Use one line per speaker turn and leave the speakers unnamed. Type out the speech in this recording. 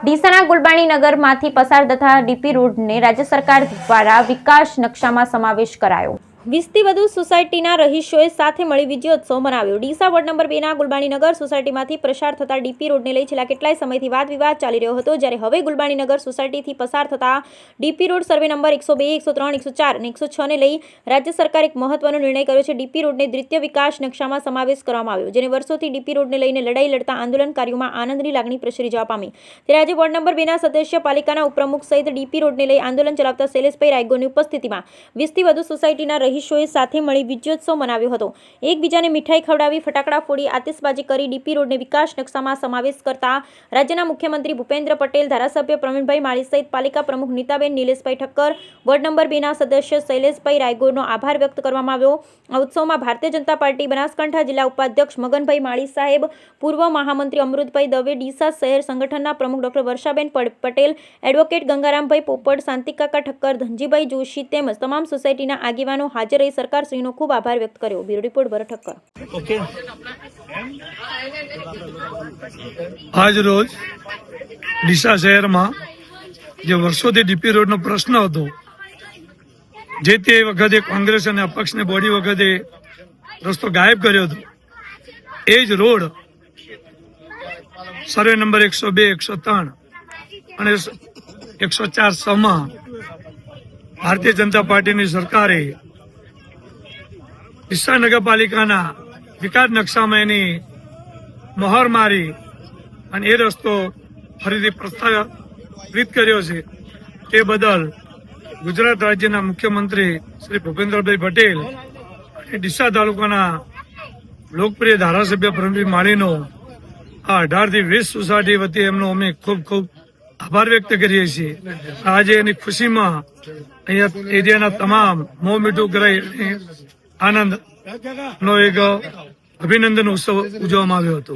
ડીસાના ગુલબાણી નગરમાંથી પસાર થતા ડીપી રોડને રાજ્ય સરકાર દ્વારા વિકાસ નકશામાં સમાવેશ કરાયો। 20થી વધુ સોસાયટીના રહીશોએ સાથે મળી વિજયોત્સવ મનાવ્યો। ડીસા વોર્ડ નંબર 2ના ગુલબાણી નગર સોસાયટીમાંથી પસાર થતા ડીપી રોડને લઈ છેલ્લા કેટલાય સમયથી વાદ વિવાદ ચાલી રહ્યો હતો, જ્યારે હવે ગુલબાણી નગર સોસાયટીથી પસાર થતા ડીપી રોડ સર્વે નંબર 102, 103, 104 અને 106 ને લઈ રાજ્ય સરકારે એક મહત્વનો નિર્ણય કર્યો છે। ડીપી રોડને દ્વિતીય વિકાસ નકશામાં સમાવેશ કરવામાં આવ્યો, જેને વર્ષોથી ડીપી રોડને લઈને લડાઈ લડતા આંદોલનકારીઓમાં આનંદની લાગણી પ્રસરી જવા પામી। ત્યારે આજે વોર્ડ નંબર 2ના સદસ્ય, પાલિકાના ઉપપ્રમુખ સહિત ડીપી રોડને લઈ આંદોલન ચલાવતા શૈલેષભાઈ રાયગોરની ઉપસ્થિતિમાં 20થી વધુ સોસાયટીના રહીશોએ સાથે મળી વિજયોત્સવ મનાવ્યો હતો। એકબીજાને મીઠાઈ ખવડાવી, ફટાકડા ફોડી, આતિશબાજી કરી ડીપી રોડને વિકાસ નકશામાં સમાવેશ કરતા રાજ્યના મુખ્યમંત્રી ભૂપેન્દ્ર પટેલ, ધારાસભ્ય પ્રવીણભાઈ માળી સહિત પાલિકા પ્રમુખ નીતાબેન નિલેશભાઈ ઠક્કર, વોર્ડ નંબર 2ના સદસ્ય શૈલેષભાઈ રાયગોરનો આભાર વ્યક્ત કરવામાં આવ્યો। આ ઉત્સવમાં ભારતીય જનતા પાર્ટી બનાસકાંઠા જિલ્લા ઉપાધ્યક્ષ મગનભાઈ માળી સાહેબ, પૂર્વ મહામંત્રી અમૃતભાઈ દવે, ડીસા શહેર સંગઠનના પ્રમુખ ડોક્ટર વર્ષાબેન પટેલ, એડવોકેટ ગંગારામભાઈ પોપટ, શાંતિકાકા ઠક્કર, ધનજીભાઈ જોશી તેમજ તમામ સોસાયટીના આગેવાનો હાજર રહી સરકારશ્રીનો ખૂબ આભાર વ્યક્ત કર્યો। બ્યુરો રિપોર્ટ ભરત ઠક્કર।
આજ રોજ ડીસા શહેરમાં જે વર્ષોથી ડીપી રોડનો પ્રશ્ન હતો, જે તે વખતે કોંગ્રેસ અને અપક્ષની બોડી વખતે રસ્તો ગાયબ કર્યો હતો, એ જ રોડ સર્વે નંબર 102, 103 અને 104 માં ભારતીય જનતા પાર્ટીની સરકારે ડીસા નગરપાલિકાના વિકાસ નકશામાં એની મહોર મારી અને એ રસ્તો ફરીથી પ્રસ્તાવિત કર્યો છે। તે બદલ ગુજરાત રાજ્યના મુખ્યમંત્રી શ્રી ભૂપેન્દ્રભાઈ પટેલ અને ડીસા તાલુકાના લોકપ્રિય ધારાસભ્ય પ્રવીણભાઈ માળીનો આ 18 થી 20 સોસાયટી વતી એમનો અમે ખૂબ ખૂબ આભાર વ્યક્ત કરીએ છીએ। આજે એની ખુશીમાં અહીંયા એરિયાના તમામ મોં મીઠું કરાઈ આનંદ નો એક અભિનંદન ઉત્સવ ઉજવવામાં આવ્યો હતો।